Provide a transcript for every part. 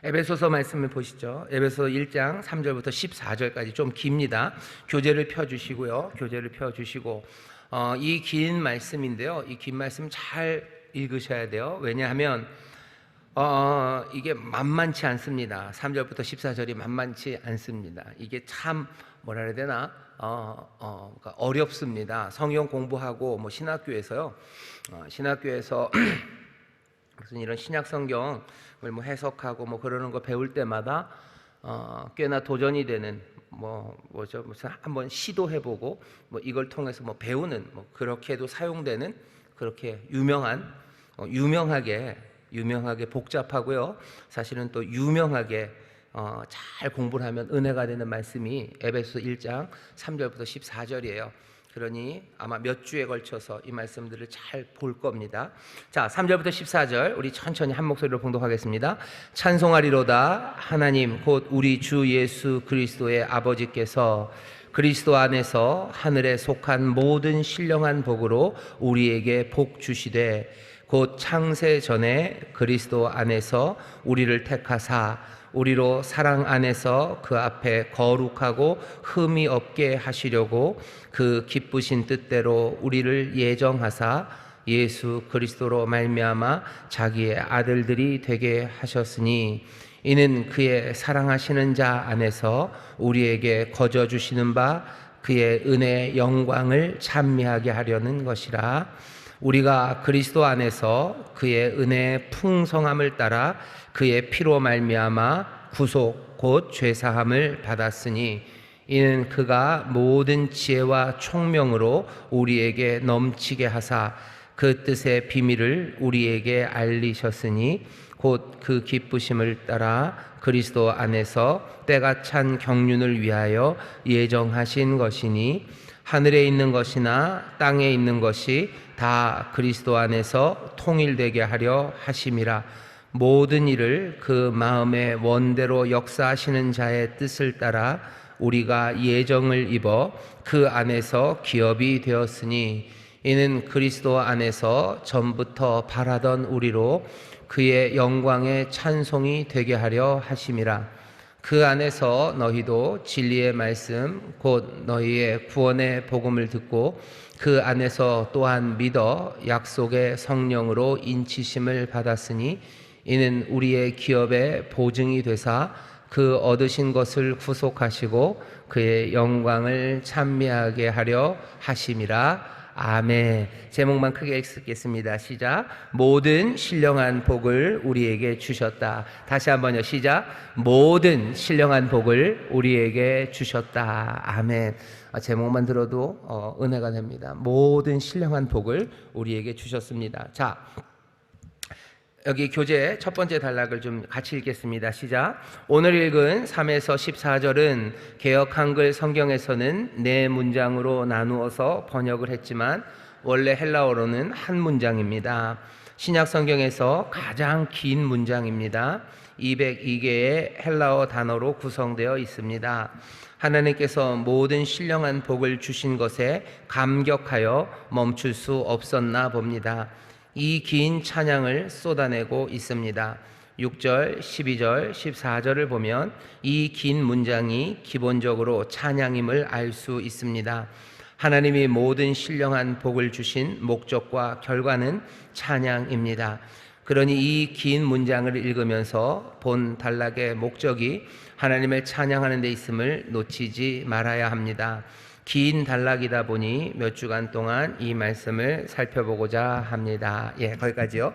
에베소서 말씀을 보시죠. 에베소 1장 3절부터 14절까지 좀 깁니다. 교재를 펴주시고요. 교재를 펴주시고 이 긴 말씀인데요. 이 긴 말씀 잘 읽으셔야 돼요. 왜냐하면 이게 만만치 않습니다. 3절부터 14절이 만만치 않습니다. 이게 참 뭐라 해야 되나 그러니까 어렵습니다. 성경 공부하고 뭐 신학교에서요. 신학교에서 무슨 이런 신약 성경을 뭐 해석하고 뭐 그러는 거 배울 때마다 꽤나 도전이 되는 무슨 한번 시도해보고 뭐 이걸 통해서 뭐 배우는 뭐 그렇게도 사용되는 그렇게 유명하게 복잡하고요. 사실은 또 유명하게 잘 공부를 하면 은혜가 되는 말씀이 에베소 1장 3절부터 14절이에요. 그러니 아마 몇 주에 걸쳐서 이 말씀들을 잘 볼 겁니다. 자, 3절부터 14절 우리 천천히 한 목소리로 봉독하겠습니다. 찬송하리로다 하나님 곧 우리 주 예수 그리스도의 아버지께서 그리스도 안에서 하늘에 속한 모든 신령한 복으로 우리에게 복 주시되 곧 창세 전에 그리스도 안에서 우리를 택하사 우리로 사랑 안에서 그 앞에 거룩하고 흠이 없게 하시려고 그 기쁘신 뜻대로 우리를 예정하사 예수 그리스도로 말미암아 자기의 아들들이 되게 하셨으니 이는 그의 사랑하시는 자 안에서 우리에게 거저 주시는 바 그의 은혜의 영광을 찬미하게 하려는 것이라. 우리가 그리스도 안에서 그의 은혜의 풍성함을 따라 그의 피로 말미암아 구속 곧 죄사함을 받았으니 이는 그가 모든 지혜와 총명으로 우리에게 넘치게 하사 그 뜻의 비밀을 우리에게 알리셨으니 곧 그 기쁘심을 따라 그리스도 안에서 때가 찬 경륜을 위하여 예정하신 것이니 하늘에 있는 것이나 땅에 있는 것이 다 그리스도 안에서 통일되게 하려 하심이라. 모든 일을 그 마음의 원대로 역사하시는 자의 뜻을 따라 우리가 예정을 입어 그 안에서 기업이 되었으니 이는 그리스도 안에서 전부터 바라던 우리로 그의 영광의 찬송이 되게 하려 하심이라. 그 안에서 너희도 진리의 말씀 곧 너희의 구원의 복음을 듣고 그 안에서 또한 믿어 약속의 성령으로 인치심을 받았으니 이는 우리의 기업의 보증이 되사 그 얻으신 것을 구속하시고 그의 영광을 찬미하게 하려 하심이라. 아멘. 제목만 크게 읽겠습니다. 시작. 모든 신령한 복을 우리에게 주셨다. 다시 한번요. 시작. 모든 신령한 복을 우리에게 주셨다. 아멘. 제목만 들어도 은혜가 됩니다. 모든 신령한 복을 우리에게 주셨습니다. 자, 여기 교재 첫 번째 단락을 좀 같이 읽겠습니다. 시작. 오늘 읽은 3에서 14절은 개역 한글 성경에서는 네 문장으로 나누어서 번역을 했지만 원래 헬라어로는 한 문장입니다. 신약 성경에서 가장 긴 문장입니다. 202개의 헬라어 단어로 구성되어 있습니다. 하나님께서 모든 신령한 복을 주신 것에 감격하여 멈출 수 없었나 봅니다. 이 긴 찬양을 쏟아내고 있습니다. 6절, 12절, 14절을 보면 이 긴 문장이 기본적으로 찬양임을 알 수 있습니다. 하나님이 모든 신령한 복을 주신 목적과 결과는 찬양입니다. 그러니 이 긴 문장을 읽으면서 본 단락의 목적이 하나님을 찬양하는 데 있음을 놓치지 말아야 합니다. 긴 단락이다 보니 몇 주간 동안 이 말씀을 살펴보고자 합니다. 거기까지요.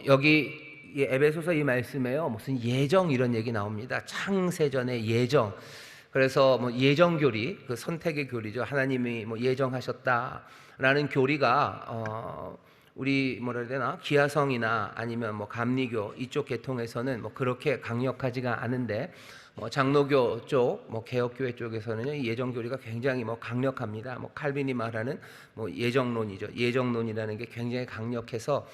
여기 에베소서 이 말씀에요. 무슨 예정 이런 얘기 나옵니다. 창세전의 예정. 그래서 뭐 예정교리, 그 선택의 교리죠. 하나님이 뭐 예정하셨다라는 교리가 우리 뭐라 해야 되나 기하성이나 아니면 뭐 감리교 이쪽 계통에서는 뭐 그렇게 강력하지가 않은데 장로교 쪽, 개혁교회 쪽에서는요, 예정교리가 굉장히 강력합니다. 칼빈이 말하는 예정론이죠. 예정론이라는 게 굉장히 강력해서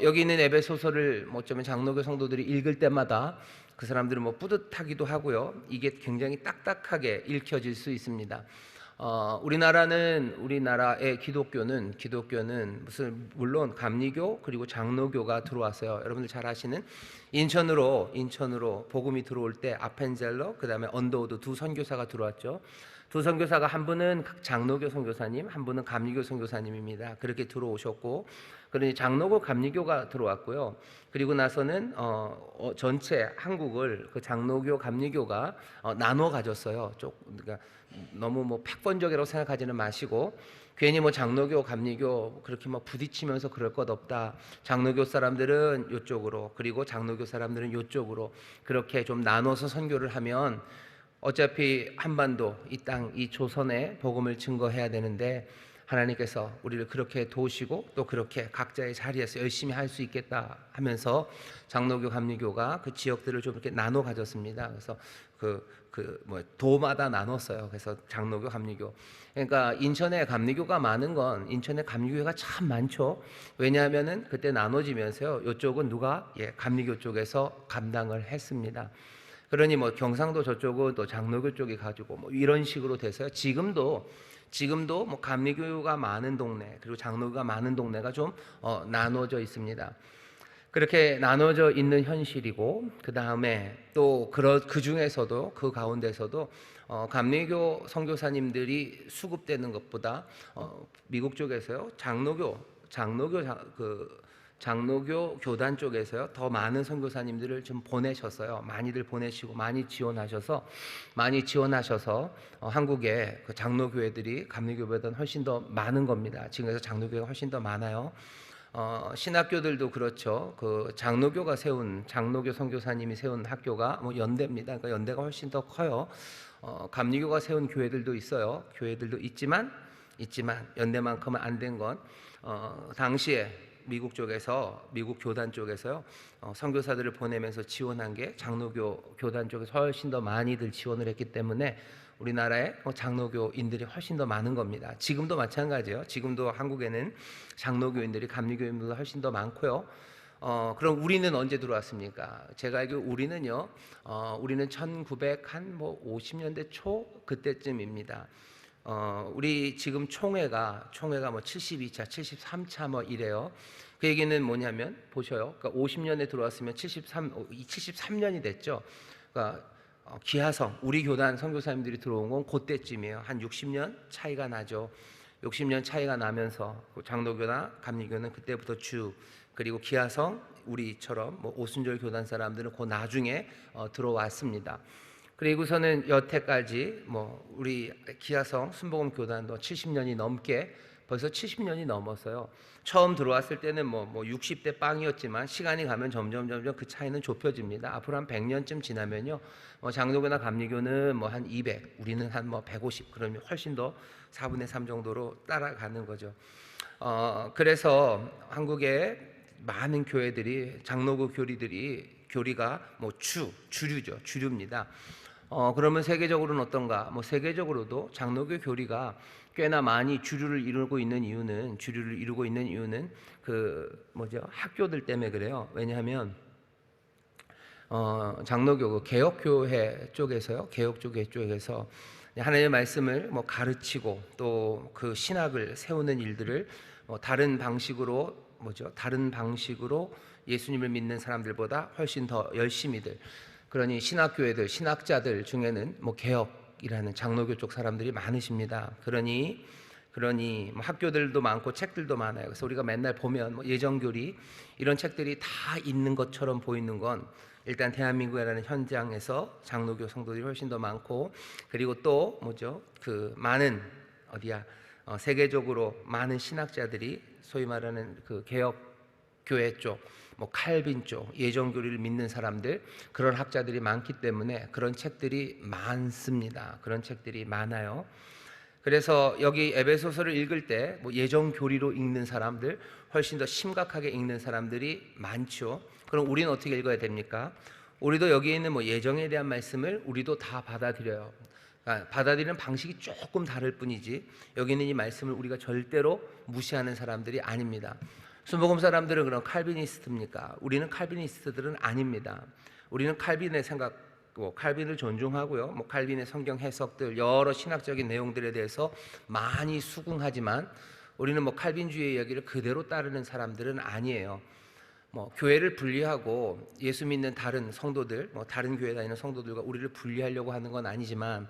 여기 있는 에베소서를 어쩌면 장로교 성도들이 읽을 때마다 그 사람들은 뿌듯하기도 하고요. 이게 굉장히 딱딱하게 읽혀질 수 있습니다. 우리나라의 기독교는 무슨 물론 감리교 그리고 장로교가 들어왔어요. 여러분들 잘 아시는 인천으로 복음이 들어올 때 아펜젤러 그다음에 언더우드 두 선교사가 들어왔죠. 두 선교사가 한 분은 장로교 선교사님, 한 분은 감리교 선교사님입니다. 그렇게 들어오셨고, 그러니 장로교 감리교가 들어왔고요. 그리고 나서는 전체 한국을 그 장로교 감리교가 나눠 가졌어요. 그러니까 너무 뭐 팩번적이라고 생각하지는 마시고, 괜히 뭐 장로교 감리교 그렇게 뭐 부딪히면서 그럴 것 없다. 장로교 사람들은 이쪽으로, 그리고 장로교 사람들은 이쪽으로, 그렇게 좀 나눠서 선교를 하면 어차피 한반도 이 땅 이 조선에 복음을 증거해야 되는데, 하나님께서 우리를 그렇게 도우시고 또 그렇게 각자의 자리에서 열심히 할 수 있겠다 하면서 장로교 감리교가 그 지역들을 좀 이렇게 나눠 가졌습니다. 그래서 도마다 나눴어요. 그래서 장로교 감리교. 그러니까 인천에 감리교가 많은 건, 인천에 감리교가 참 많죠. 왜냐하면은 그때 나눠지면서요, 이쪽은 누가 감리교 쪽에서 감당을 했습니다. 그러니 뭐 경상도 저쪽은 또 장로교 쪽이 가지고 뭐 이런 식으로 돼서요. 지금도 뭐 감리교가 많은 동네, 그리고 장로교가 많은 동네가 좀 나눠져 있습니다. 그렇게 나눠져 있는 현실이고, 그 다음에 또 그 중에서도, 그 가운데서도 감리교 선교사님들이 수급되는 것보다 미국 쪽에서요, 장로교 교단 쪽에서요, 더 많은 선교사님들을 좀 보내셨어요. 많이들 보내시고 많이 지원하셔서 한국의 그 장로교회들이 감리교회보다 훨씬 더 많은 겁니다. 지금에서 장로교회가 훨씬 더 많아요. 신학교들도 그렇죠. 그 장로교 선교사님이 세운 학교가 뭐 연대입니다. 그러니까 연대가 훨씬 더 커요. 감리교가 세운 교회들도 있어요. 교회들도 있지만 연대만큼은 안 된 건 당시에 미국 교단 쪽에서요, 선교사들을 보내면서 지원한 게 장로교 교단 쪽에서 훨씬 더 많이들 지원을 했기 때문에 우리나라에 장로교인들이 훨씬 더 많은 겁니다. 지금도 마찬가지예요. 지금도 한국에는 장로교인들이 감리교인보다 훨씬 더 많고요. 그럼 우리는 언제 들어왔습니까? 제가 알기로 우리는 1950년대 초 그때쯤입니다. 우리 지금 총회가 뭐 72차, 73차 뭐 이래요. 그 얘기는 뭐냐면 보셔요. 그러니까 50년에 들어왔으면 73년이 됐죠. 그러니까 기하성 우리 교단 선교사님들이 들어온 건 그때쯤이에요. 한 60년 차이가 나죠. 60년 차이가 나면서 장로교나 감리교는 그때부터 그리고 기하성 우리처럼 뭐 오순절 교단 사람들은 그 나중에 들어왔습니다. 그리고서는 여태까지 뭐 우리 기하성 순복음 교단도 70년이 넘게, 벌써 70년이 넘었어요. 처음 들어왔을 때는 뭐 60대 빵이었지만 시간이 가면 점점 그 차이는 좁혀집니다. 앞으로 한 100년쯤 지나면요, 장로교나 감리교는 뭐 한 200, 우리는 한 뭐 150, 그러면 훨씬 더 4분의 3 정도로 따라가는 거죠. 그래서 한국의 많은 교회들이, 장로교 교리가 뭐 주류입니다. 그러면 세계적으로는 어떤가? 뭐 세계적으로도 장로교 교리가 꽤나 많이 주류를 이루고 있는 이유는 학교들 때문에 그래요. 왜냐하면 장로교 개혁교회 쪽에서 하나님의 말씀을 뭐 가르치고 또 그 신학을 세우는 일들을 다른 방식으로 예수님을 믿는 사람들보다 훨씬 더 열심히들, 그러니 신학자들 중에는 뭐 개혁이라는 장로교 쪽 사람들이 많으십니다. 그러니 뭐 학교들도 많고 책들도 많아요. 그래서 우리가 맨날 보면 뭐 예정교리 이런 책들이 다 있는 것처럼 보이는 건, 일단 대한민국이라는 현장에서 장로교 성도들이 훨씬 더 많고, 그리고 또 세계적으로 많은 신학자들이 소위 말하는 그 개혁 교회 쪽, 뭐 칼빈 쪽, 예정교리를 믿는 사람들, 그런 학자들이 많기 때문에 그런 책들이 많습니다. 그런 책들이 많아요. 그래서 여기 에베소서를 읽을 때 뭐 예정교리로 읽는 사람들, 훨씬 더 심각하게 읽는 사람들이 많죠. 그럼 우리는 어떻게 읽어야 됩니까? 우리도 여기에 있는 뭐 예정에 대한 말씀을 우리도 다 받아들여요. 그러니까 받아들이는 방식이 조금 다를 뿐이지, 여기 있는 이 말씀을 우리가 절대로 무시하는 사람들이 아닙니다. 순복음 사람들은 그럼 칼비니스트입니까? 우리는 칼비니스트들은 아닙니다. 우리는 칼빈의 생각을 뭐 칼빈을 존중하고요. 뭐 칼빈의 성경 해석들 여러 신학적인 내용들에 대해서 많이 수긍하지만 우리는 뭐 칼빈주의 이야기를 그대로 따르는 사람들은 아니에요. 뭐 교회를 분리하고 예수 믿는 다른 성도들, 뭐 다른 교회 다니는 성도들과 우리를 분리하려고 하는 건 아니지만,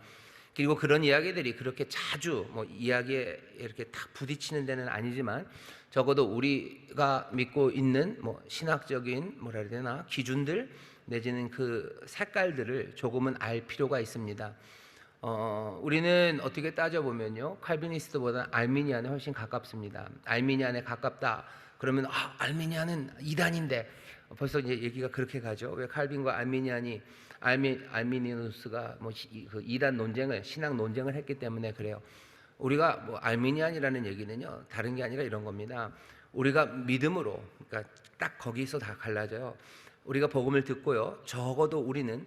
그리고 그런 이야기들이 그렇게 자주 뭐 이야기에 이렇게 탁 부딪히는 데는 아니지만, 적어도 우리가 믿고 있는 뭐 신학적인 뭐라 해야 되나 기준들 내지는 그 색깔들을 조금은 알 필요가 있습니다. 우리는 어떻게 따져보면요, 칼비니스트보다 알미니안에 훨씬 가깝습니다. 알미니안에 가깝다 그러면 알미니안은 이단인데, 벌써 이제 얘기가 그렇게 가죠. 왜 칼빈과 알미니안이 알미니누스가 뭐 그 이단 논쟁을, 신학 논쟁을 했기 때문에 그래요. 우리가 뭐 알미니안이라는 얘기는요, 다른 게 아니라 이런 겁니다. 우리가 믿음으로, 그러니까 딱 거기서 다 갈라져요. 우리가 복음을 듣고요, 적어도 우리는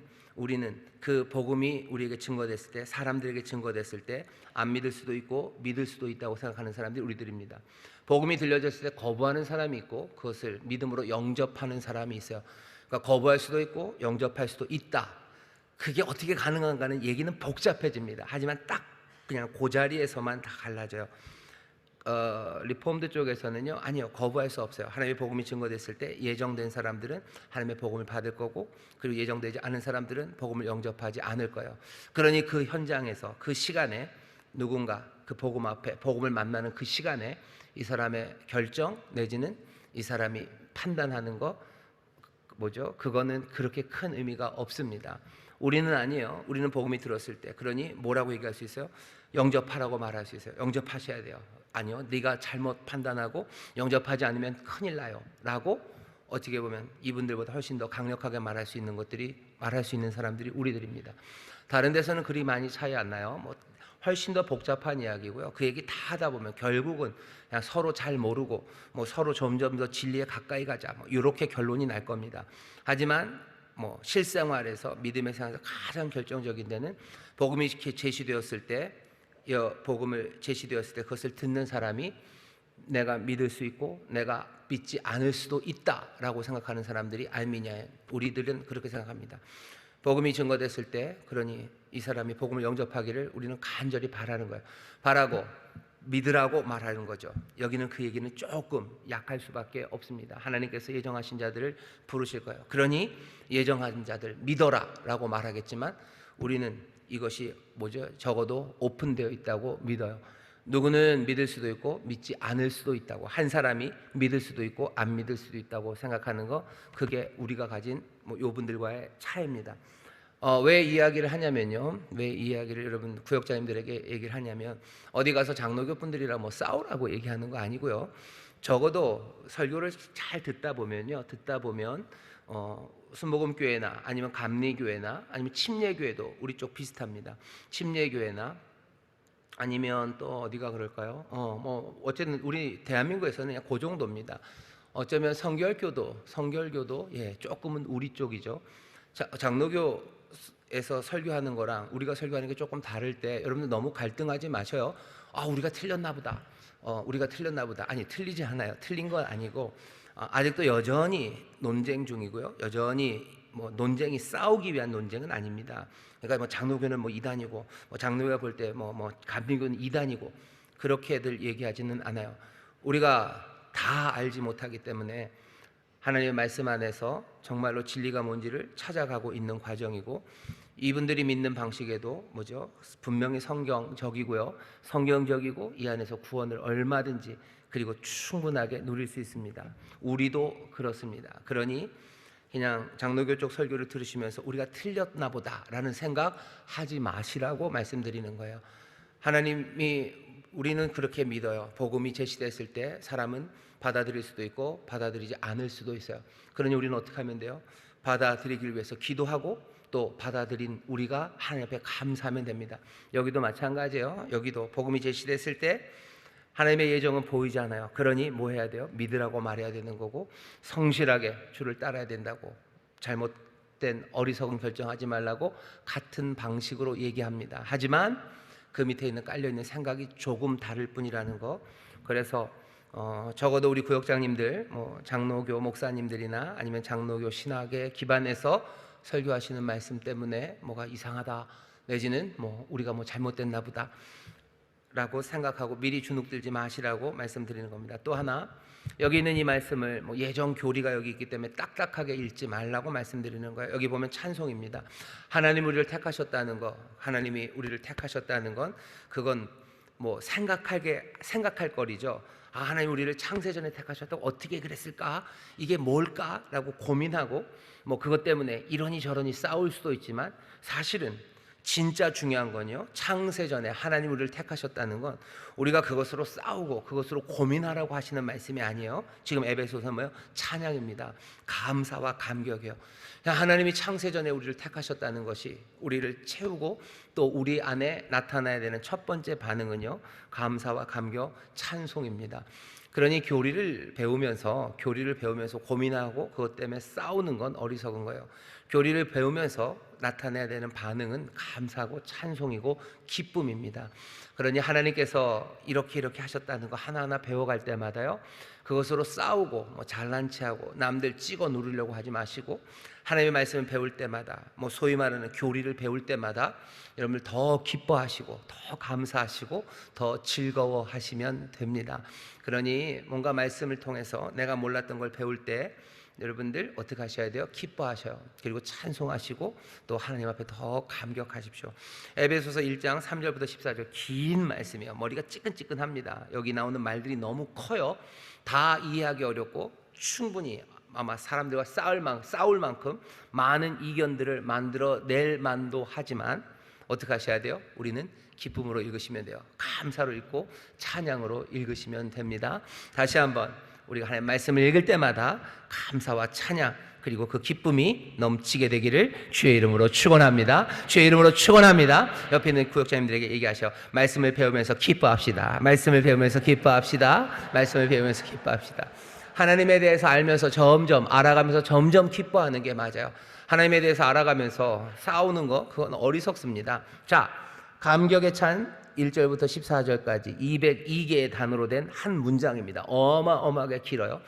그 복음이 우리에게 증거됐을 때, 사람들에게 증거됐을 때 안 믿을 수도 있고 믿을 수도 있다고 생각하는 사람들이 우리들입니다. 복음이 들려졌을 때 거부하는 사람이 있고 그것을 믿음으로 영접하는 사람이 있어요. 그러니까 거부할 수도 있고 영접할 수도 있다. 그게 어떻게 가능한가는 얘기는 복잡해집니다. 하지만 딱 그냥 그 자리에서만 다 갈라져요. 리폼드 쪽에서는요, 아니요, 거부할 수 없어요. 하나님의 복음이 증거됐을 때 예정된 사람들은 하나님의 복음을 받을 거고, 그리고 예정되지 않은 사람들은 복음을 영접하지 않을 거예요. 그러니 그 현장에서, 그 시간에 누군가 그 복음 앞에, 복음을 만나는 그 시간에 이 사람의 결정 내지는 이 사람이 판단하는 거 뭐죠? 그거는 그렇게 큰 의미가 없습니다. 우리는 아니에요. 우리는 복음이 들었을 때, 그러니 뭐라고 얘기할 수 있어요? 영접하라고 말할 수 있어요. 영접하셔야 돼요. 아니요, 네가 잘못 판단하고 영접하지 않으면 큰일 나요 라고, 어떻게 보면 이분들보다 훨씬 더 강력하게 말할 수 있는 사람들이 우리들입니다. 다른 데서는 그리 많이 차이 안 나요. 뭐 훨씬 더 복잡한 이야기고요. 그 얘기 다 하다 보면 결국은 그냥 서로 잘 모르고 뭐 서로 점점 더 진리에 가까이 가자, 뭐 이렇게 결론이 날 겁니다. 하지만 뭐 실생활에서, 믿음의 생활에서 가장 결정적인 데는 복음이 제시되었을 때, 복음을 제시되었을 때 그것을 듣는 사람이 내가 믿을 수 있고 내가 믿지 않을 수도 있다라고 생각하는 사람들이 알미니아에, 우리들은 그렇게 생각합니다. 복음이 증거됐을 때, 그러니 이 사람이 복음을 영접하기를 우리는 간절히 바라는 거예요. 바라고 믿으라고 말하는 거죠. 여기는 그 얘기는 조금 약할 수밖에 없습니다. 하나님께서 예정하신 자들을 부르실 거예요. 그러니 예정한 자들 믿어라 라고 말하겠지만, 우리는 이것이 뭐죠? 적어도 오픈되어 있다고 믿어요. 누구는 믿을 수도 있고 믿지 않을 수도 있다고, 한 사람이 믿을 수도 있고 안 믿을 수도 있다고 생각하는 거, 그게 우리가 가진 뭐 요분들과의 차이입니다. 왜 이야기를 하냐면요, 왜 이야기를 여러분 구역자님들에게 얘기를 하냐면, 어디 가서 장로교 분들이랑 뭐 싸우라고 얘기하는 거 아니고요, 적어도 설교를 잘 듣다 보면 순복음교회나 아니면 감리교회나 아니면 침례교회도 우리 쪽 비슷합니다. 침례교회나 아니면 또 어디가 그럴까요? 뭐 어쨌든 우리 대한민국에서는 그냥 그 정도입니다. 어쩌면 성결교도 조금은 우리 쪽이죠. 장로교에서 설교하는 거랑 우리가 설교하는 게 조금 다를 때 여러분들 너무 갈등하지 마셔요. 우리가 틀렸나 보다. 아니, 틀리지 않아요. 틀린 건 아니고 아직도 여전히 논쟁 중이고요. 여전히 뭐 논쟁이 싸우기 위한 논쟁은 아닙니다. 그러니까 뭐 장로교는 뭐 이단이고, 뭐 장로가 볼 때 뭐 감리교는 이단이고, 그렇게들 얘기하지는 않아요. 우리가 다 알지 못하기 때문에 하나님의 말씀 안에서 정말로 진리가 뭔지를 찾아가고 있는 과정이고, 이분들이 믿는 방식에도 뭐죠? 분명히 성경적이고요. 성경적이고 이 안에서 구원을 얼마든지 그리고 충분하게 누릴 수 있습니다. 우리도 그렇습니다. 그러니 그냥 장로교 쪽 설교를 들으시면서 우리가 틀렸나 보다라는 생각 하지 마시라고 말씀드리는 거예요. 우리는 그렇게 믿어요. 복음이 제시됐을 때 사람은 받아들일 수도 있고 받아들이지 않을 수도 있어요. 그러니 우리는 어떻게 하면 돼요? 받아들이기 위해서 기도하고, 또 받아들인 우리가 하나님 앞에 감사하면 됩니다. 여기도 마찬가지예요. 여기도 복음이 제시됐을 때 하나님의 예정은 보이지 않아요. 그러니 뭐 해야 돼요? 믿으라고 말해야 되는 거고, 성실하게 주를 따라야 된다고, 잘못된 어리석은 결정하지 말라고 같은 방식으로 얘기합니다. 하지만 그 밑에 있는 깔려있는 생각이 조금 다를 뿐이라는 거. 그래서 적어도 우리 구역장님들, 장로교 목사님들이나 아니면 장로교 신학에 기반해서 설교하시는 말씀 때문에 뭐가 이상하다 내지는 우리가 잘못됐나 보다 라고 생각하고 미리 주눅들지 마시라고 말씀드리는 겁니다. 또 하나, 여기 있는 이 말씀을 예정 교리가 여기 있기 때문에 딱딱하게 읽지 말라고 말씀드리는 거예요. 여기 보면 찬송입니다. 하나님 우리를 택하셨다는 거, 하나님이 우리를 택하셨다는 건 그건 생각할 거리죠. 하나님 우리를 창세전에 택하셨다고 어떻게 그랬을까? 이게 뭘까? 라고 고민하고 그것 때문에 이러니 저러니 싸울 수도 있지만, 사실은 진짜 중요한 건요, 창세전에 하나님 우리를 택하셨다는 건 우리가 그것으로 싸우고 그것으로 고민하라고 하시는 말씀이 아니에요. 지금 에베소서 찬양입니다. 감사와 감격이요. 하나님이 창세전에 우리를 택하셨다는 것이 우리를 채우고 또 우리 안에 나타나야 되는 첫 번째 반응은요, 감사와 감격, 찬송입니다. 그러니 교리를 배우면서 고민하고 그것 때문에 싸우는 건 어리석은 거예요. 교리를 배우면서 나타내야 되는 반응은 감사하고 찬송이고 기쁨입니다. 그러니 하나님께서 이렇게 하셨다는 거 하나하나 배워갈 때마다요, 그것으로 싸우고 잘난 체하고 남들 찍어 누르려고 하지 마시고, 하나님의 말씀을 배울 때마다 소위 말하는 교리를 배울 때마다 여러분들 더 기뻐하시고 더 감사하시고 더 즐거워하시면 됩니다. 그러니 뭔가 말씀을 통해서 내가 몰랐던 걸 배울 때 여러분들 어떻게 하셔야 돼요? 기뻐하셔요. 그리고 찬송하시고 또 하나님 앞에 더 감격하십시오. 에베소서 1장 3절부터 14절 긴 말씀이에요. 머리가 찌끈찌끈합니다. 여기 나오는 말들이 너무 커요. 다 이해하기 어렵고 충분히 아마 사람들과 싸울 만큼 많은 이견들을 만들어낼 만도 하지만 어떻게 하셔야 돼요? 우리는 기쁨으로 읽으시면 돼요. 감사로 읽고 찬양으로 읽으시면 됩니다. 다시 한번, 우리가 하나님 말씀을 읽을 때마다 감사와 찬양 그리고 그 기쁨이 넘치게 되기를 주의 이름으로 축원합니다. 주의 이름으로 축원합니다. 옆에 있는 구역장님들에게 얘기하셔. 말씀을 배우면서 기뻐합시다. 말씀을 배우면서 기뻐합시다. 말씀을 배우면서 기뻐합시다. 하나님에 대해서 알면서 점점 알아가면서 점점 기뻐하는 게 맞아요. 하나님에 대해서 알아가면서 싸우는 거, 그건 어리석습니다. 자, 감격에 찬 1절부터 14절까지 202개의 단어로 된 한 문장입니다. 어마어마하게 길어요.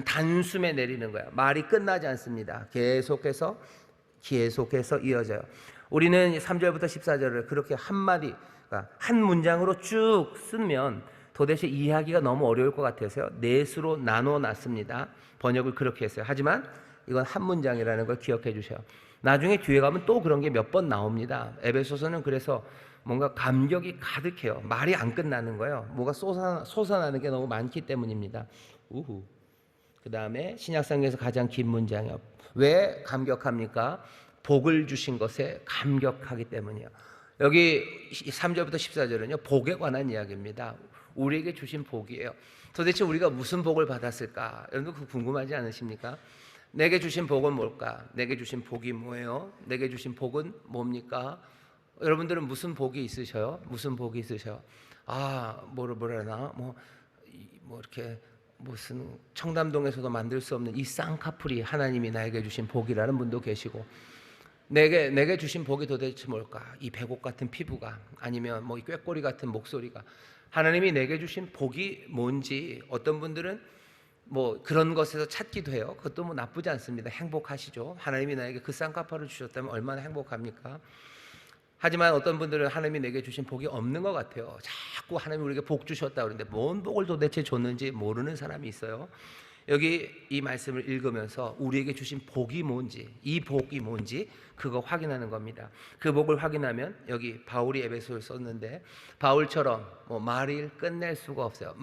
단숨에 내리는 거예요. 말이 끝나지 않습니다. 계속해서 이어져요. 우리는 3절부터 14절을 그렇게 한 문장으로 쭉 쓰면 도대체 이해하기가 너무 어려울 것 같아서요, 넷으로 나눠놨습니다. 번역을 그렇게 했어요. 하지만 이건 한 문장이라는 걸 기억해 주세요. 나중에 뒤에 가면 또 그런 게 몇 번 나옵니다. 에베소서는 그래서 뭔가 감격이 가득해요. 말이 안 끝나는 거예요. 뭐가 솟아나는 게 너무 많기 때문입니다. 그 다음에 신약성경에서 가장 긴 문장이요. 왜 감격합니까? 복을 주신 것에 감격하기 때문이요. 여기 3절부터 14절은요, 복에 관한 이야기입니다. 우리에게 주신 복이에요. 도대체 우리가 무슨 복을 받았을까? 여러분 그거 궁금하지 않으십니까? 내게 주신 복은 뭘까? 내게 주신 복이 뭐예요? 내게 주신 복은 뭡니까? 여러분들은 무슨 복이 있으셔요? 무슨 복이 있으셔요? 뭐라나 이렇게 무슨 청담동에서도 만들 수 없는 이 쌍꺼풀이 하나님이 나에게 주신 복이라는 분도 계시고, 내게 주신 복이 도대체 뭘까? 이 백옥 같은 피부가, 아니면 이 꾀꼬리 같은 목소리가, 하나님이 내게 주신 복이 뭔지 어떤 분들은 그런 것에서 찾기도 해요. 그것도 나쁘지 않습니다. 행복하시죠. 하나님이 나에게 그 쌍꺼풀을 주셨다면 얼마나 행복합니까? 하지만 어떤 분들은 하나님이 내게 주신 복이 없는 것 같아요. 자꾸 하나님이 우리에게 복 주셨다 그러는데 뭔 복을 도대체 줬는지 모르는 사람이 있어요. 여기 이 말씀을 읽으면서 우리에게 주신 복이 뭔지, 이 복이 뭔지 그거 확인하는 겁니다. 그 복을 확인하면, 여기 바울이 에베소를 썼는데 바울처럼 말을 끝낼 수가 없어요.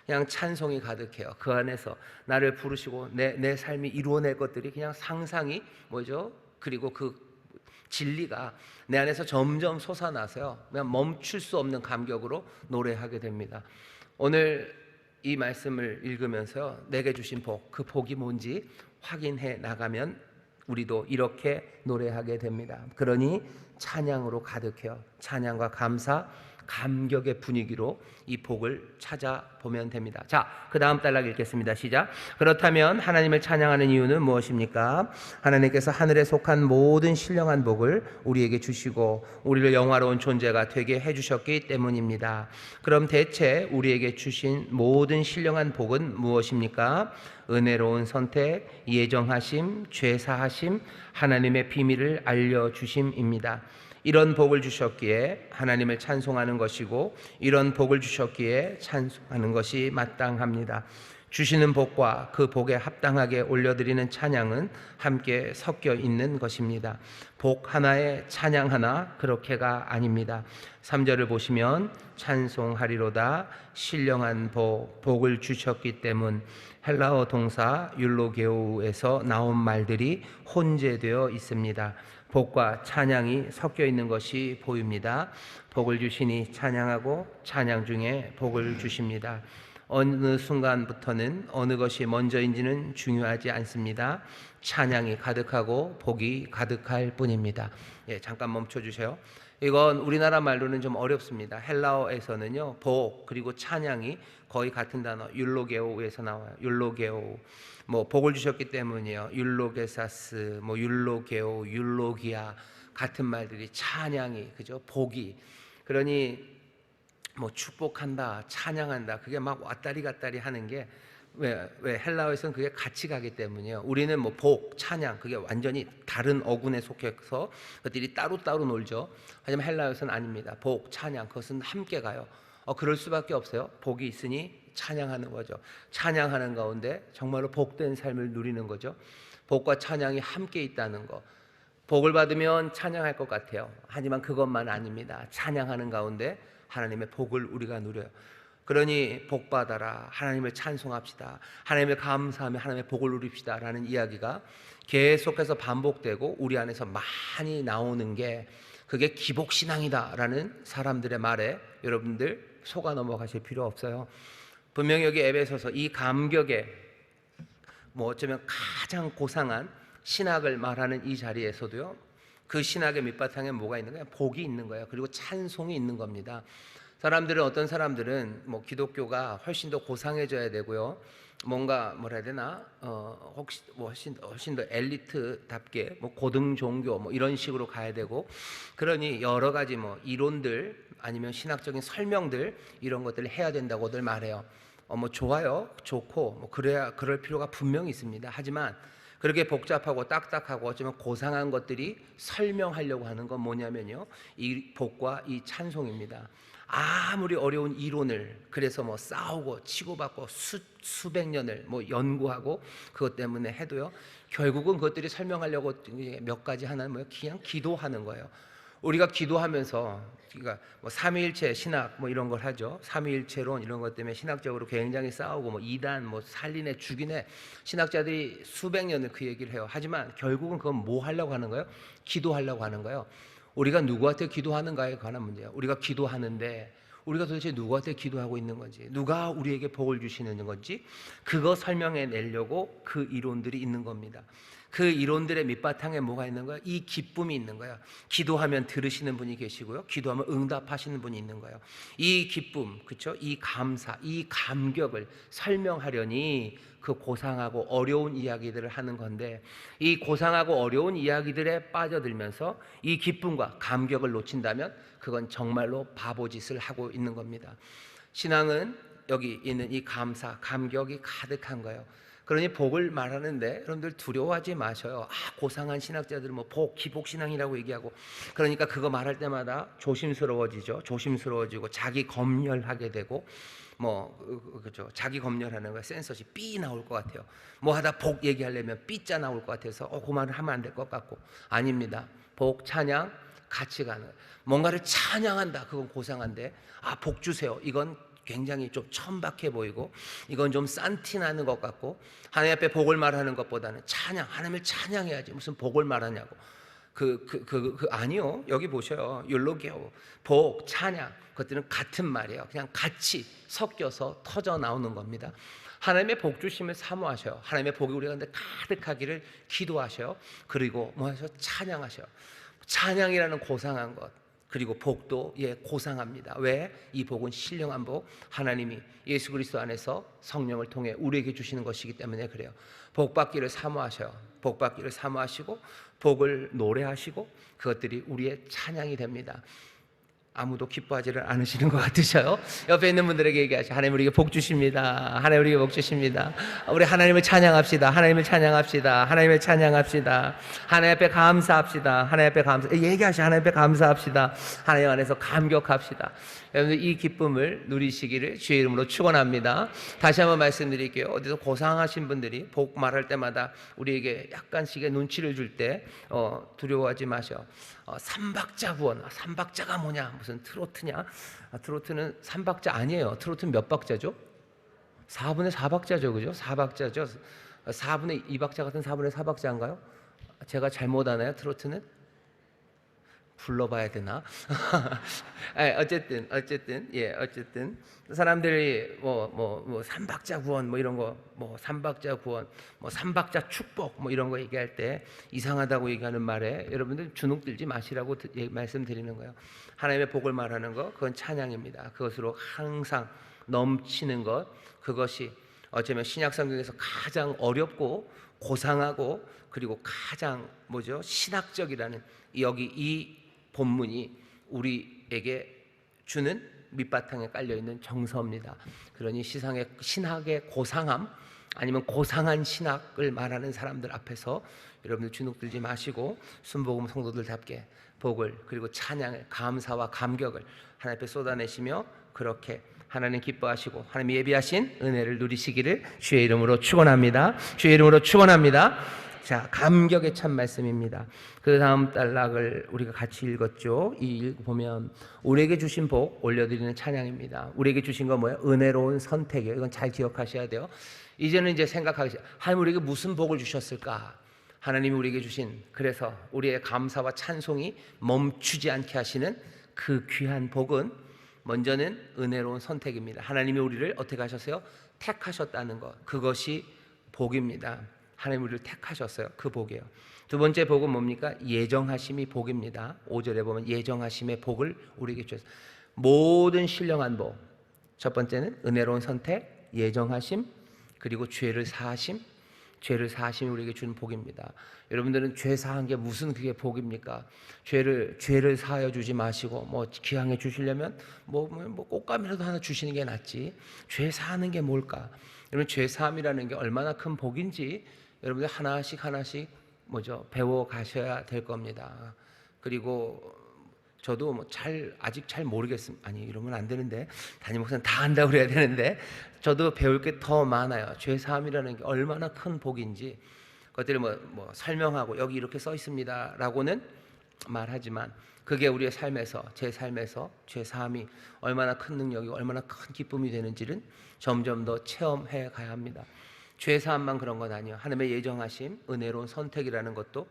그냥 찬송이 가득해요. 그 안에서 나를 부르시고 내 삶이 이루어낼 것들이 그냥 상상이 그리고 그 진리가 내 안에서 점점 솟아나서요, 그냥 멈출 수 없는 감격으로 노래하게 됩니다. 오늘 이 말씀을 읽으면서요, 내게 주신 복, 그 복이 뭔지 확인해 나가면 우리도 이렇게 노래하게 됩니다. 그러니 찬양으로 가득해요. 찬양과 감사 감격의 분위기로 이 복을 찾아보면 됩니다. 자, 그 다음 단락 읽겠습니다. 시작. 그렇다면 하나님을 찬양하는 이유는 무엇입니까? 하나님께서 하늘에 속한 모든 신령한 복을 우리에게 주시고 우리를 영화로운 존재가 되게 해주셨기 때문입니다. 그럼 대체 우리에게 주신 모든 신령한 복은 무엇입니까? 은혜로운 선택, 예정하심, 죄사하심, 하나님의 비밀을 알려주심입니다. 이런 복을 주셨기에 하나님을 찬송하는 것이고 이런 복을 주셨기에 찬송하는 것이 마땅합니다. 주시는 복과 그 복에 합당하게 올려드리는 찬양은 함께 섞여 있는 것입니다. 복 하나에 찬양 하나 그렇게가 아닙니다. 3절을 보시면 찬송하리로다 신령한 복을 주셨기 때문, 헬라어 동사 율로게오에서 나온 말들이 혼재되어 있습니다. 복과 찬양이 섞여 있는 것이 보입니다. 복을 주시니 찬양하고 찬양 중에 복을 주십니다. 어느 순간부터는 어느 것이 먼저인지는 중요하지 않습니다. 찬양이 가득하고 복이 가득할 뿐입니다. 잠깐 멈춰 주세요. 이건 우리나라 말로는 좀 어렵습니다. 헬라어에서는요, 복 그리고 찬양이 거의 같은 단어 율로게오에서 나와요. 율로게오, 뭐 복을 주셨기 때문이요. 율로게사스, 뭐 율로게오, 율로기아 같은 말들이 찬양이 그죠? 복이. 그러니 뭐 축복한다, 찬양한다, 그게 막 왔다리 갔다리 하는 게 왜 헬라어에서는 그게 같이 가기 때문이에요. 우리는 뭐 복, 찬양 그게 완전히 다른 어군에 속해서 그들이 따로따로 놀죠. 하지만 헬라어에서는 아닙니다. 복, 찬양 그것은 함께 가요. 그럴 수밖에 없어요. 복이 있으니 찬양하는 거죠. 찬양하는 가운데 정말로 복된 삶을 누리는 거죠. 복과 찬양이 함께 있다는 거. 복을 받으면 찬양할 것 같아요. 하지만 그것만 아닙니다. 찬양하는 가운데 하나님의 복을 우리가 누려요. 그러니 복 받아라, 하나님을 찬송합시다, 하나님을 감사하며 하나님의 복을 누립시다 라는 이야기가 계속해서 반복되고 우리 안에서 많이 나오는 게 그게 기복신앙이다 라는 사람들의 말에 여러분들 속아 넘어가실 필요 없어요. 분명히 여기 에베소서 이 감격에 뭐 어쩌면 가장 고상한 신학을 말하는 이 자리에서도요, 그 신학의 밑바탕에 뭐가 있는 거예요? 복이 있는 거예요. 그리고 찬송이 있는 겁니다. 사람들은, 어떤 사람들은 뭐 기독교가 훨씬 더 고상해져야 되고요, 뭔가 뭐라 해야 되나, 혹시 뭐 훨씬 더 엘리트답게 뭐 고등 종교 뭐 이런 식으로 가야 되고, 그러니 여러 가지 뭐 이론들 아니면 신학적인 설명들 이런 것들을 해야 된다고들 말해요. 뭐 좋아요, 좋고 뭐 그래야 그럴 필요가 분명히 있습니다. 하지만 그렇게 복잡하고 딱딱하고 어쩌면 고상한 것들이 설명하려고 하는 건 뭐냐면요, 이 복과 이 찬송입니다. 아무리 어려운 이론을 그래서 뭐 싸우고 치고받고 수백 년을 뭐 연구하고 그것 때문에 해도요, 결국은 그것들이 설명하려고 몇 가지 하나는 뭐예요? 그냥 기도하는 거예요. 우리가 기도하면서, 그러니까 뭐 삼위일체 신학 뭐 이런 걸 하죠. 삼위일체론 이런 것 때문에 신학적으로 굉장히 싸우고 뭐 이단 뭐 살리네 죽이네 신학자들이 수백 년을 그 얘기를 해요. 하지만 결국은 그건 뭐 하려고 하는 거예요? 기도하려고 하는 거예요. 우리가 누구한테 기도하는가에 관한 문제예요. 우리가 기도하는데 우리가 도대체 누구한테 기도하고 있는 건지, 누가 우리에게 복을 주시는 건지, 그거 설명해 내려고 그 이론들이 있는 겁니다. 그 이론들의 밑바탕에 뭐가 있는 거예요? 이 기쁨이 있는 거예요. 기도하면 들으시는 분이 계시고요, 기도하면 응답하시는 분이 있는 거예요. 이 기쁨, 그렇죠? 이 감사, 이 감격을 설명하려니 그 고상하고 어려운 이야기들을 하는 건데, 이 고상하고 어려운 이야기들에 빠져들면서 이 기쁨과 감격을 놓친다면 그건 정말로 바보짓을 하고 있는 겁니다. 신앙은 여기 있는 이 감사, 감격이 가득한 거예요. 그러니 복을 말하는데 여러분들 두려워하지 마셔요. 고상한 신학자들은 뭐 복, 기복신앙이라고 얘기하고, 그러니까 그거 말할 때마다 조심스러워지죠. 조심스러워지고 자기 검열하게 되고, 그죠, 자기 검열하는 거 센서시 삐 나올 것 같아요. 뭐 하다 복 얘기하려면 삐자 나올 것 같아서 그 말을 하면 안 될 것 같고. 아닙니다. 복, 찬양 같이 가는 거예요. 뭔가를 찬양한다, 그건 고상한데 복 주세요, 이건 굉장히 좀 천박해 보이고, 이건 좀 싼티나는 것 같고, 하나님 앞에 복을 말하는 것보다는 찬양, 하나님을 찬양해야지 무슨 복을 말하냐고. 아니요. 여기 보셔요. 율로게오, 복, 찬양, 그것들은 같은 말이에요. 그냥 같이 섞여서 터져 나오는 겁니다. 하나님의 복 주심을 사모하셔요. 하나님의 복이 우리 가운데 가득하기를 기도하셔요. 그리고 뭐 하셔? 찬양하셔요. 찬양이라는 고상한 것, 그리고 복도 고상합니다. 왜? 이 복은 신령한 복, 하나님이 예수 그리스도 안에서 성령을 통해 우리에게 주시는 것이기 때문에 그래요. 복 받기를 사모하셔요. 복 받기를 사모하시고 복을 노래하시고 그것들이 우리의 찬양이 됩니다. 아무도 기뻐하지를 않으시는 것 같으셔요. 옆에 있는 분들에게 얘기하시죠. 하나님 우리에게 복 주십니다. 하나님 우리에게 복 주십니다. 우리 하나님을 찬양합시다. 하나님을 찬양합시다. 하나님을 찬양합시다. 하나님 앞에 감사합시다. 하나님 앞에 얘기하시죠. 하나님 앞에 감사합시다. 하나님 안에서 감격합시다. 여러분들 이 기쁨을 누리시기를 주의 이름으로 축원합니다. 다시 한번 말씀드릴게요. 어디서 고상하신 분들이 복 말할 때마다 우리에게 약간씩의 눈치를 줄 때 두려워하지 마셔. 삼박자 구원. 삼박자가 뭐냐? 무슨 트로트냐? 트로트는 삼박자 아니에요. 트로트는 몇 박자죠? 4분의 4박자죠. 그죠? 4박자죠. 4분의 2박자 같은 4분의 4박자인가요? 제가 잘못 아나요? 트로트는? 불러봐야 되나? 어쨌든 사람들이 삼박자 구원 이런 거 삼박자 구원 삼박자 축복 이런 거 얘기할 때 이상하다고 얘기하는 말에 여러분들 주눅 들지 마시라고 말씀드리는 거예요. 하나님의 복을 말하는 거 그건 찬양입니다. 그것으로 항상 넘치는 것, 그것이 어쩌면 신약 성경에서 가장 어렵고 고상하고 그리고 가장 신학적이라는 여기 이 본문이 우리에게 주는 밑바탕에 깔려있는 정서입니다. 그러니 신학의 고상함 아니면 고상한 신학을 말하는 사람들 앞에서 여러분들 주눅들지 마시고 순복음 성도들답게 복을 그리고 찬양을 감사와 감격을 하나님 앞에 쏟아내시며 그렇게 하나님 기뻐하시고 하나님 예비하신 은혜를 누리시기를 주의 이름으로 축원합니다. 주의 이름으로 축원합니다. 자, 감격의 참 말씀입니다. 그 다음 단락을 우리가 같이 읽었죠. 보면 우리에게 주신 복 올려드리는 찬양입니다. 우리에게 주신 건 뭐예요? 은혜로운 선택이에요. 이건 잘 기억하셔야 돼요. 이제는 이제 생각하기 시작. 하나님 우리에게 무슨 복을 주셨을까? 하나님이 우리에게 주신, 그래서 우리의 감사와 찬송이 멈추지 않게 하시는 그 귀한 복은 먼저는 은혜로운 선택입니다. 하나님이 우리를 어떻게 하셨어요? 택하셨다는 것, 그것이 복입니다. 하나님 우리를 택하셨어요. 그 복이에요. 두 번째 복은 뭡니까? 예정하심이 복입니다. 5절에 보면 예정하심의 복을 우리에게 주셨어요. 모든 신령한 복. 첫 번째는 은혜로운 선택, 예정하심, 그리고 죄를 사하심. 죄를 사하심이 우리에게 주는 복입니다. 여러분들은 죄 사한 게 무슨 그게 복입니까? 죄를 사하여 주지 마시고 기왕에 주시려면 꽃감이라도 하나 주시는 게 낫지. 죄 사하는 게 뭘까? 여러분 죄 사함이라는 게 얼마나 큰 복인지 여러분들 하나씩 배워 가셔야 될 겁니다. 그리고 저도 아직 잘 모르겠습니다. 아니 이러면 안 되는데 담임 목사는 다 안다고 그래야 되는데 저도 배울 게 더 많아요. 죄 사함이라는 게 얼마나 큰 복인지 그것들을 설명하고 여기 이렇게 써 있습니다라고는 말하지만 그게 우리의 삶에서 제 삶에서 죄 사함이 얼마나 큰 능력이고 얼마나 큰 기쁨이 되는지는 점점 더 체험해 가야 합니다. 죄 사함만 그런 건 아니에요. 하나님의 예정하심, 은혜로운 선택이라는 것도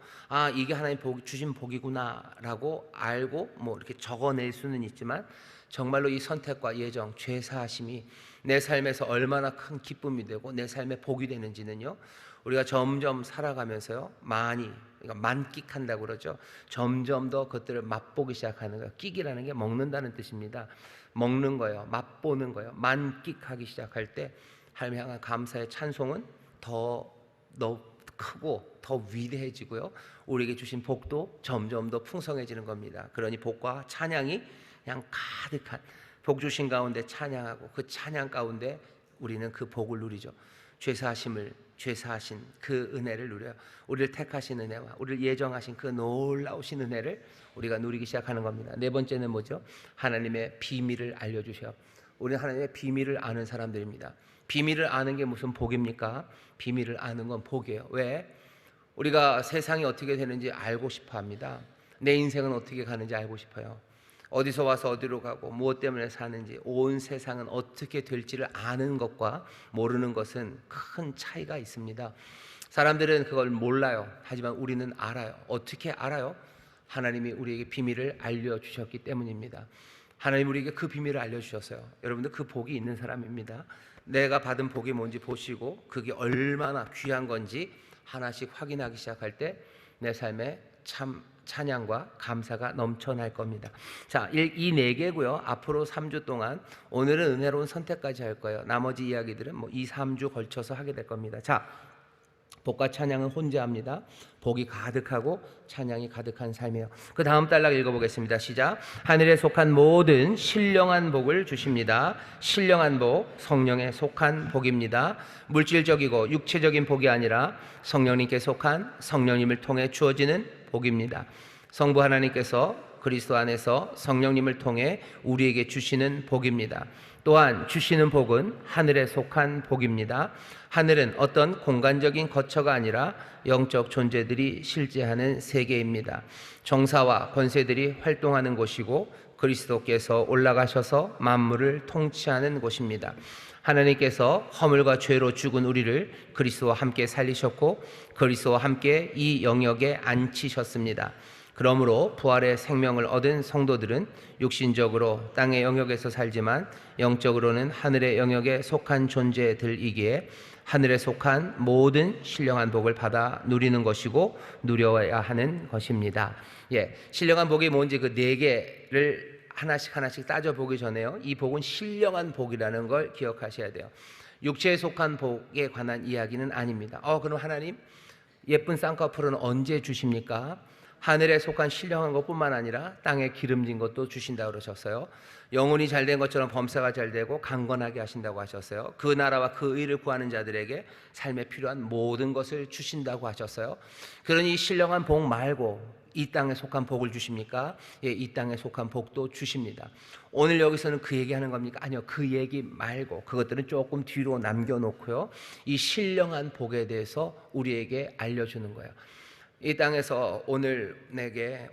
이게 하나님 주신 복이구나라고 알고 이렇게 적어낼 수는 있지만 정말로 이 선택과 예정, 죄 사하심이 내 삶에서 얼마나 큰 기쁨이 되고 내 삶의 복이 되는지는요. 우리가 점점 살아가면서요. 그러니까 만끽한다고 그러죠. 점점 더 그것들을 맛보기 시작하는 거예요. 끼기라는 게 먹는다는 뜻입니다. 먹는 거예요. 맛보는 거예요. 만끽하기 시작할 때 하나님 향한 감사의 찬송은 더 크고 더 위대해지고요. 우리에게 주신 복도 점점 더 풍성해지는 겁니다. 그러니 복과 찬양이 그냥 가득한 복 주신 가운데 찬양하고 그 찬양 가운데 우리는 그 복을 누리죠. 죄 사하신 그 은혜를 누려요. 우리를 택하신 은혜와 우리를 예정하신 그 놀라우신 은혜를 우리가 누리기 시작하는 겁니다. 네 번째는 뭐죠? 하나님의 비밀을 알려주셔요. 우리는 하나님의 비밀을 아는 사람들입니다. 비밀을 아는 게 무슨 복입니까? 비밀을 아는 건 복이에요. 왜? 우리가 세상이 어떻게 되는지 알고 싶어 합니다. 내 인생은 어떻게 가는지 알고 싶어요. 어디서 와서 어디로 가고 무엇 때문에 사는지 온 세상은 어떻게 될지를 아는 것과 모르는 것은 큰 차이가 있습니다. 사람들은 그걸 몰라요. 하지만 우리는 알아요. 어떻게 알아요? 하나님이 우리에게 비밀을 알려주셨기 때문입니다. 하나님 우리에게 그 비밀을 알려주셨어요. 여러분들 그 복이 있는 사람입니다. 내가 받은 복이 뭔지 보시고 그게 얼마나 귀한 건지 하나씩 확인하기 시작할 때 내 삶에 참 찬양과 감사가 넘쳐날 겁니다. 자, 이 네 개고요. 앞으로 3주 동안 오늘은 은혜로운 선택까지 할 거예요. 나머지 이야기들은 뭐 2, 3주 걸쳐서 하게 될 겁니다. 자, 복과 찬양은 혼자 합니다. 복이 가득하고 찬양이 가득한 삶이에요. 그 다음 단락 읽어보겠습니다. 시작. 하늘에 속한 모든 신령한 복을 주십니다. 신령한 복, 성령에 속한 복입니다. 물질적이고 육체적인 복이 아니라 성령님께 속한 성령님을 통해 주어지는 복입니다. 성부 하나님께서 그리스도 안에서 성령님을 통해 우리에게 주시는 복입니다. 또한 주시는 복은 하늘에 속한 복입니다. 하늘은 어떤 공간적인 거처가 아니라 영적 존재들이 실제하는 세계입니다. 정사와 권세들이 활동하는 곳이고 그리스도께서 올라가셔서 만물을 통치하는 곳입니다. 하나님께서 허물과 죄로 죽은 우리를 그리스도와 함께 살리셨고 그리스도와 함께 이 영역에 앉히셨습니다. 그러므로 부활의 생명을 얻은 성도들은 육신적으로 땅의 영역에서 살지만 영적으로는 하늘의 영역에 속한 존재들이기에 하늘에 속한 모든 신령한 복을 받아 누리는 것이고 누려야 하는 것입니다. 신령한 복이 뭔지 그 네 개를 하나씩 따져보기 전에요, 이 복은 신령한 복이라는 걸 기억하셔야 돼요. 육체에 속한 복에 관한 이야기는 아닙니다. 그럼 하나님 예쁜 쌍꺼풀은 언제 주십니까? 하늘에 속한 신령한 것뿐만 아니라 땅에 기름진 것도 주신다고 그러셨어요. 영혼이 잘된 것처럼 범사가 잘되고 강건하게 하신다고 하셨어요. 그 나라와 그 의를 구하는 자들에게 삶에 필요한 모든 것을 주신다고 하셨어요. 그러니 신령한 복 말고 이 땅에 속한 복을 주십니까? 이 땅에 속한 복도 주십니다. 오늘 여기서는 그 얘기하는 겁니까? 아니요, 그 얘기 말고 그것들은 조금 뒤로 남겨놓고요, 이 신령한 복에 대해서 우리에게 알려주는 거예요. 이 땅에서 오늘 내게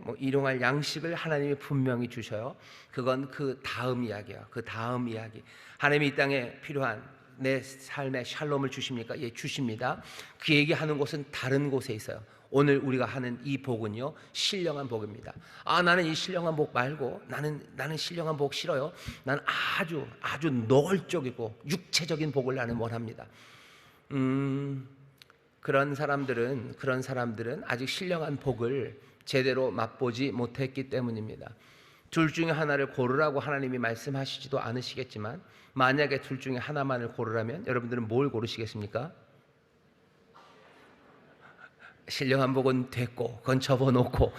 뭐 일용할 양식을 하나님이 분명히 주셔요. 그건 그 다음 이야기야. 그 다음 이야기. 하나님이 이 땅에 필요한 내 삶의 샬롬을 주십니까? 주십니다. 그 얘기하는 곳은 다른 곳에 있어요. 오늘 우리가 하는 이 복은요, 신령한 복입니다. 나는 이 신령한 복 말고 나는 신령한 복 싫어요. 나는 아주 노골적이고 육체적인 복을 나는 원합니다. 그런 사람들은 아직 신령한 복을 제대로 맛보지 못했기 때문입니다. 둘 중에 하나를 고르라고 하나님이 말씀하시지도 않으시겠지만 만약에 둘 중에 하나만을 고르라면 여러분들은 뭘 고르시겠습니까? 신령한 복은 됐고 그건 접어놓고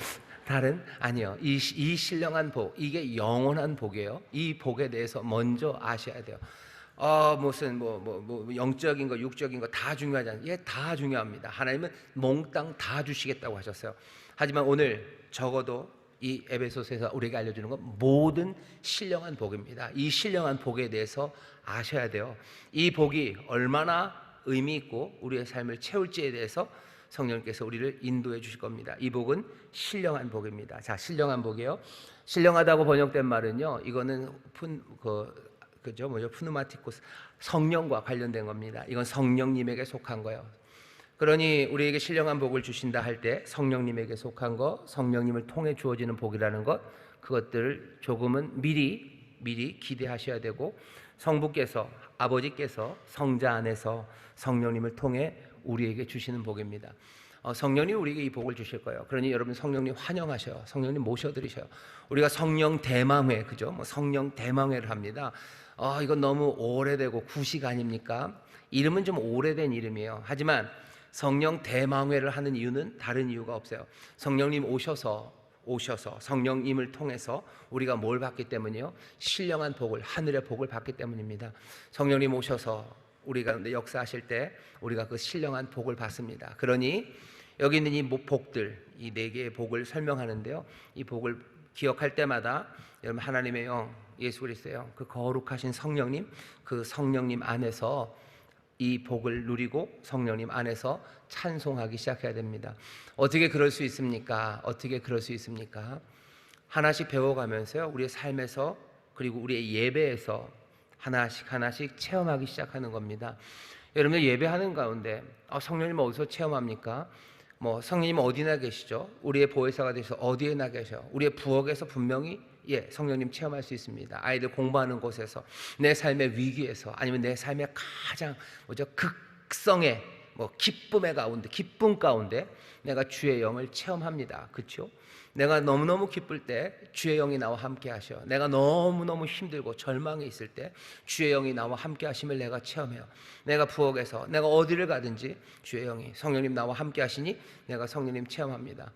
다른 아니요. 이 신령한 복, 이게 영원한 복이에요. 이 복에 대해서 먼저 아셔야 돼요. 무슨 영적인 거 육적인 거 다 중요하지 않아요. 다 중요합니다. 하나님은 몽땅 다 주시겠다고 하셨어요. 하지만 오늘 적어도 이 에베소서에서 우리에게 알려주는 건 모든 신령한 복입니다. 이 신령한 복에 대해서 아셔야 돼요. 이 복이 얼마나 의미 있고 우리의 삶을 채울지에 대해서 성령님께서 우리를 인도해 주실 겁니다. 이 복은 신령한 복입니다. 자, 신령한 복이에요. 신령하다고 번역된 말은요, 이거는 푸누마티코스, 성령과 관련된 겁니다. 이건 성령님에게 속한 거예요. 그러니 우리에게 신령한 복을 주신다 할 때 성령님에게 속한 거, 성령님을 통해 주어지는 복이라는 것, 그것들을 조금은 미리 기대하셔야 되고, 성부께서, 아버지께서 성자 안에서 성령님을 통해 우리에게 주시는 복입니다. 성령님 우리에게 이 복을 주실 거예요. 그러니 여러분 성령님 환영하셔요. 성령님 모셔드리셔요. 우리가 성령 대망회, 그죠? 성령 대망회를 합니다. 이건 너무 오래되고 구식 아닙니까? 이름은 좀 오래된 이름이에요. 하지만 성령 대망회를 하는 이유는 다른 이유가 없어요. 성령님 오셔서 성령님을 통해서 우리가 뭘 받기 때문이요? 신령한 복을, 하늘의 복을 받기 때문입니다. 성령님 오셔서 우리가 역사하실 때 우리가 그 신령한 복을 받습니다. 그러니 여기 있는 이 복들, 이 네 개의 복을 설명하는데요, 이 복을 기억할 때마다 여러분 하나님의 영 예수 그리스도의 영, 그 거룩하신 성령님, 그 성령님 안에서 이 복을 누리고 성령님 안에서 찬송하기 시작해야 됩니다. 어떻게 그럴 수 있습니까? 하나씩 배워가면서요, 우리의 삶에서 그리고 우리의 예배에서 하나씩 체험하기 시작하는 겁니다. 여러분들 예배하는 가운데 성령님 어디서 체험합니까? 성령님 어디나 계시죠? 우리의 보혜사가 되셔서 어디에나 계셔. 우리의 부엌에서 분명히 성령님 체험할 수 있습니다. 아이들 공부하는 곳에서, 내 삶의 위기에서, 아니면 내 삶의 가장 극성의 기쁨의 가운데, 기쁨 가운데 내가 주의 영을 체험합니다. 그렇죠? 내가 너무너무 기쁠 때 주의 영이 나와 함께 하셔. 내가 너무너무 힘들고 절망에 있을 때 주의 영이 나와 함께 하심을 내가 체험해요. 내가 부엌에서 내가 어디를 가든지 주의 영이, 성령님 나와 함께 하시니 내가 성령님 체험합니다.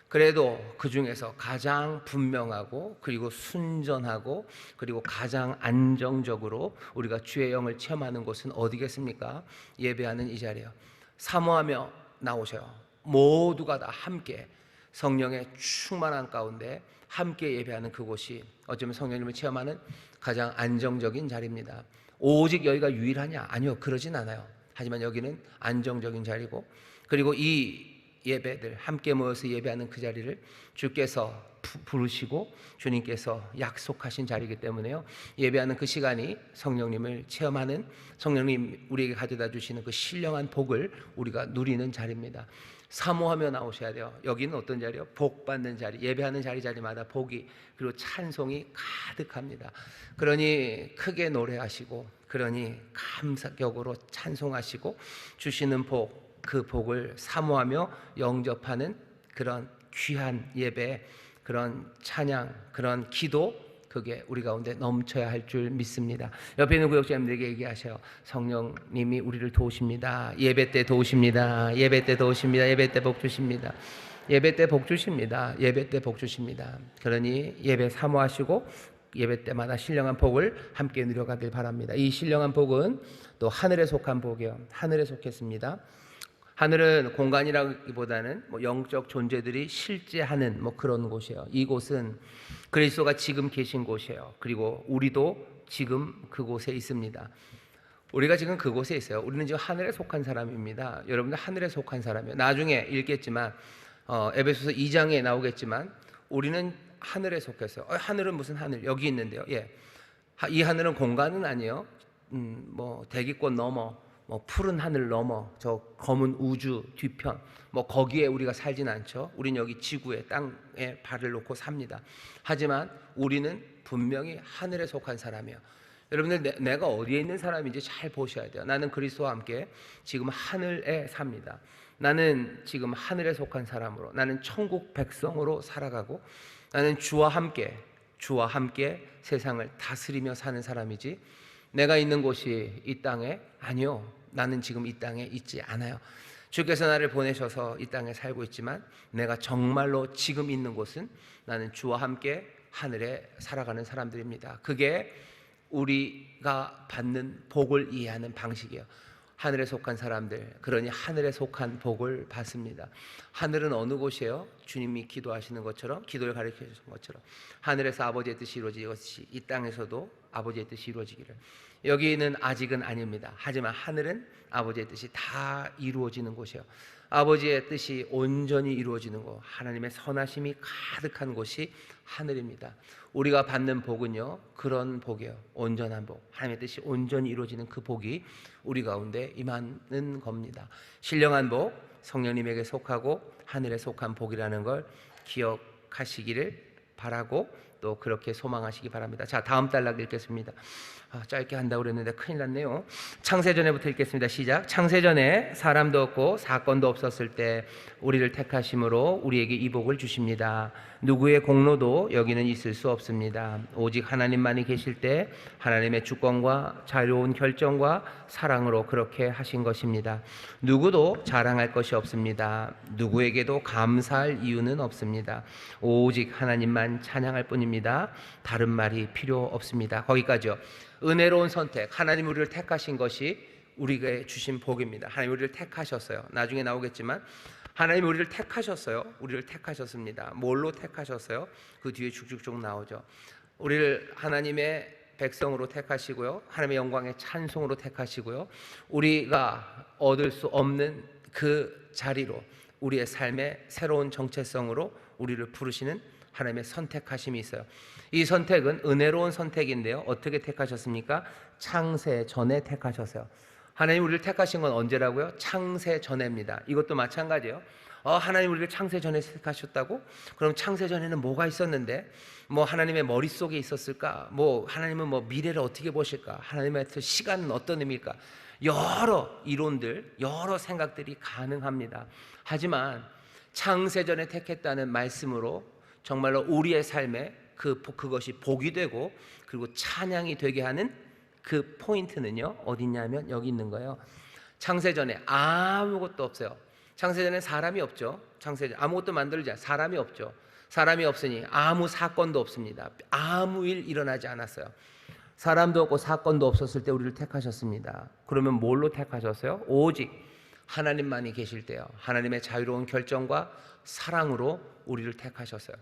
그래도 그 중에서 가장 분명하고 그리고 순전하고 그리고 가장 안정적으로 우리가 주의 영을 체험하는 곳은 어디겠습니까? 예배하는 이 자리요. 사모하며 나오셔요. 모두가 다 함께 성령의 충만한 가운데 함께 예배하는 그곳이 어쩌면 성령님을 체험하는 가장 안정적인 자리입니다. 오직 여기가 유일하냐? 아니요, 그러진 않아요. 하지만 여기는 안정적인 자리고, 그리고 이 예배들 함께 모여서 예배하는 그 자리를 주께서 부르시고 주님께서 약속하신 자리이기 때문에요, 예배하는 그 시간이 성령님을 체험하는, 성령님 우리에게 가져다 주시는 그 신령한 복을 우리가 누리는 자리입니다. 사모하며 나오셔야 돼요. 여기는 어떤 자리요? 복 받는 자리. 예배하는 자리마다 복이 그리고 찬송이 가득합니다. 그러니 크게 노래하시고, 그러니 감사격으로 찬송하시고, 주시는 복, 그 복을 사모하며 영접하는 그런 귀한 예배, 그런 찬양, 그런 기도, 그게 우리 가운데 넘쳐야 할 줄 믿습니다. 옆에 있는 구역자님들에게 얘기하셔요. 성령님이 우리를 도우십니다. 예배 때 도우십니다. 예배 때 도우십니다. 예배 때 복 주십니다. 예배 때 복 주십니다. 예배 때 복 주십니다. 그러니 예배 사모하시고 예배 때마다 신령한 복을 함께 누려가길 바랍니다. 이 신령한 복은 또 하늘에 속한 복이요, 하늘에 속했습니다. 하늘은 공간이라기보다는 영적 존재들이 실제하는 그런 곳이에요. 이곳은 그리스도가 지금 계신 곳이에요. 그리고 우리도 지금 그곳에 있습니다. 우리가 지금 그곳에 있어요. 우리는 지금 하늘에 속한 사람입니다. 여러분들 하늘에 속한 사람이에요. 나중에 읽겠지만 에베소서 2장에 나오겠지만 우리는 하늘에 속했어요. 하늘은 무슨 하늘? 여기 있는데요. 이 하늘은 공간은 아니에요. 대기권 넘어, 푸른 하늘 넘어, 저 검은 우주 뒤편, 거기에 우리가 살진 않죠. 우린 여기 지구에, 땅에 발을 놓고 삽니다. 하지만 우리는 분명히 하늘에 속한 사람이에요. 여러분들, 내가 어디에 있는 사람인지 잘 보셔야 돼요. 나는 그리스도와 함께 지금 하늘에 삽니다. 나는 지금 하늘에 속한 사람으로, 나는 천국 백성으로 살아가고, 나는 주와 함께 세상을 다스리며 사는 사람이지, 내가 있는 곳이 이 땅에, 아니요, 나는 지금 이 땅에 있지 않아요. 주께서 나를 보내셔서 이 땅에 살고 있지만 내가 정말로 지금 있는 곳은 나는 주와 함께 하늘에 살아가는 사람들입니다. 그게 우리가 받는 복을 이해하는 방식이에요. 하늘에 속한 사람들, 그러니 하늘에 속한 복을 받습니다. 하늘은 어느 곳이에요? 주님이 기도하시는 것처럼, 기도를 가르쳐 주신 것처럼 하늘에서 아버지의 뜻이 이루어지듯이 이 땅에서도 아버지의 뜻이 이루어지기를. 여기는 아직은 아닙니다. 하지만 하늘은 아버지의 뜻이 다 이루어지는 곳이에요. 아버지의 뜻이 온전히 이루어지는 곳, 하나님의 선하심이 가득한 곳이 하늘입니다. 우리가 받는 복은요, 그런 복이에요. 온전한 복, 하나님의 뜻이 온전히 이루어지는 그 복이 우리 가운데 임하는 겁니다. 신령한 복, 성령님에게 속하고 하늘에 속한 복이라는 걸 기억하시기를 바라고 또 그렇게 소망하시기 바랍니다. 자, 다음 단락 읽겠습니다. 짧게 한다고 그랬는데 큰일 났네요. 창세전에부터 읽겠습니다. 시작. 창세전에 사람도 없고 사건도 없었을 때 우리를 택하심으로 우리에게 이 복을 주십니다. 누구의 공로도 여기는 있을 수 없습니다. 오직 하나님만이 계실 때 하나님의 주권과 자유로운 결정과 사랑으로 그렇게 하신 것입니다. 누구도 자랑할 것이 없습니다. 누구에게도 감사할 이유는 없습니다. 오직 하나님만 찬양할 뿐입니다. 다른 말이 필요 없습니다. 거기까지요. 은혜로운 선택, 하나님 우리를 택하신 것이 우리에게 주신 복입니다. 하나님 우리를 택하셨어요. 나중에 나오겠지만 하나님 우리를 택하셨어요. 우리를 택하셨습니다. 뭘로 택하셨어요? 그 뒤에 쭉쭉쭉 나오죠. 우리를 하나님의 백성으로 택하시고요, 하나님의 영광의 찬송으로 택하시고요, 우리가 얻을 수 없는 그 자리로 우리의 삶의 새로운 정체성으로 우리를 부르시는 하나님의 선택하심이 있어요. 이 선택은 은혜로운 선택인데요, 어떻게 택하셨습니까? 창세 전에 택하셨어요. 하나님 우리를 택하신 건 언제라고요? 창세 전에입니다. 이것도 마찬가지예요. 하나님 우리를 창세 전에 택하셨다고? 그럼 창세 전에는 뭐가 있었는데? 뭐 하나님의 머릿속에 있었을까? 뭐 하나님은 뭐 미래를 어떻게 보실까? 하나님의 시간은 어떤 의미일까? 여러 이론들, 여러 생각들이 가능합니다. 하지만 창세 전에 택했다는 말씀으로 정말로 우리의 삶에 그것이 복이 되고 그리고 찬양이 되게 하는 그 포인트는요, 어디냐면 여기 있는 거예요. 창세전에 아무것도 없어요. 창세전에 사람이 없죠. 창세전 아무것도 만들지 않아요. 사람이 없죠. 사람이 없으니 아무 사건도 없습니다. 아무 일 일어나지 않았어요. 사람도 없고 사건도 없었을 때 우리를 택하셨습니다. 그러면 뭘로 택하셨어요? 오직 하나님만이 계실 때요, 하나님의 자유로운 결정과 사랑으로 우리를 택하셨어요.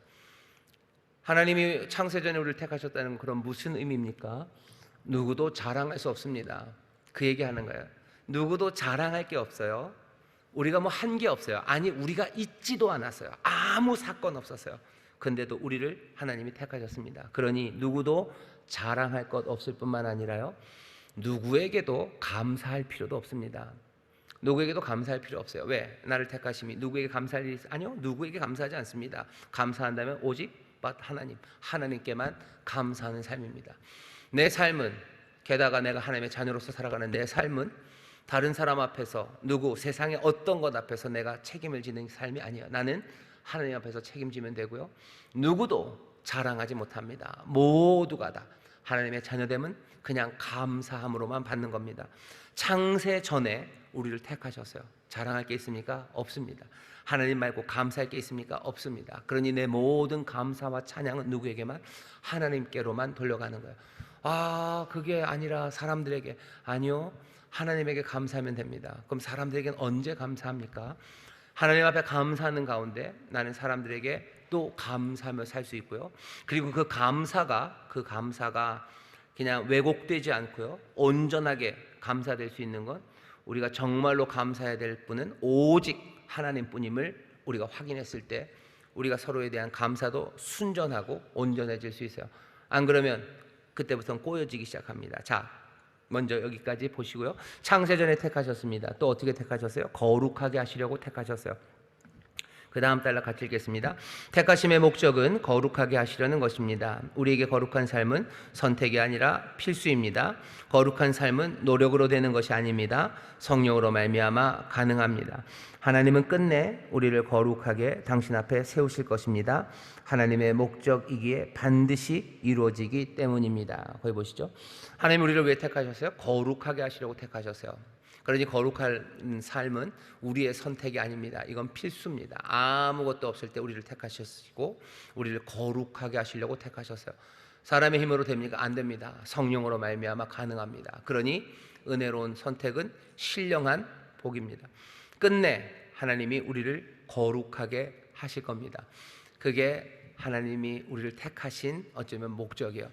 하나님이 창세전에 우리를 택하셨다는 그런 무슨 의미입니까? 누구도 자랑할 수 없습니다. 그 얘기하는 거예요. 누구도 자랑할 게 없어요. 우리가 뭐 한 게 없어요. 아니, 우리가 있지도 않았어요. 아무 사건 없었어요. 근데도 우리를 하나님이 택하셨습니다. 그러니 누구도 자랑할 것 없을 뿐만 아니라요, 누구에게도 감사할 필요도 없습니다. 누구에게도 감사할 필요 없어요. 왜? 나를 택하심이 누구에게 감사할 일이 있어요? 아니요, 누구에게 감사하지 않습니다. 감사한다면 오직 하나님께만 감사하는 삶입니다. 내 삶은, 게다가 내가 하나님의 자녀로서 살아가는 내 삶은 다른 사람 앞에서, 누구, 세상의 어떤 것 앞에서 내가 책임을 지는 삶이 아니에요. 나는 하나님 앞에서 책임지면 되고요, 누구도 자랑하지 못합니다. 모두가 다 하나님의 자녀됨은 그냥 감사함으로만 받는 겁니다. 창세 전에 우리를 택하셨어요. 자랑할 게 있습니까? 없습니다. 하나님 말고 감사할 게 있습니까? 없습니다. 그러니 내 모든 감사와 찬양은 누구에게만? 하나님께로만 돌려가는 거예요. 그게 아니라 사람들에게, 아니요, 하나님에게 감사하면 됩니다. 그럼 사람들에게는 언제 감사합니까? 하나님 앞에 감사하는 가운데 나는 사람들에게 또 감사하며 살 수 있고요, 그리고 그 감사가 그냥 왜곡되지 않고요, 온전하게 감사될 수 있는 건, 우리가 정말로 감사해야 될 분은 오직 하나님뿐임을 우리가 확인했을 때 우리가 서로에 대한 감사도 순전하고 온전해질 수 있어요. 안 그러면 그때부터는 꼬여지기 시작합니다. 자, 먼저 여기까지 보시고요. 창세전에 택하셨습니다. 또 어떻게 택하셨어요? 거룩하게 하시려고 택하셨어요. 그 다음 달러 같이 읽겠습니다. 택하심의 목적은 거룩하게 하시려는 것입니다. 우리에게 거룩한 삶은 선택이 아니라 필수입니다. 거룩한 삶은 노력으로 되는 것이 아닙니다. 성령으로 말미암아 가능합니다. 하나님은 끝내 우리를 거룩하게 당신 앞에 세우실 것입니다. 하나님의 목적이기에 반드시 이루어지기 때문입니다. 거기 보시죠. 하나님 우리를 왜 택하셨어요? 거룩하게 하시려고 택하셨어요. 그러니 거룩한 삶은 우리의 선택이 아닙니다. 이건 필수입니다. 아무것도 없을 때 우리를 택하셨고 우리를 거룩하게 하시려고 택하셨어요. 사람의 힘으로 됩니까? 안 됩니다. 성령으로 말미암아 가능합니다. 그러니 은혜로운 선택은 신령한 복입니다. 끝내 하나님이 우리를 거룩하게 하실 겁니다. 그게 하나님이 우리를 택하신 어쩌면 목적이에요.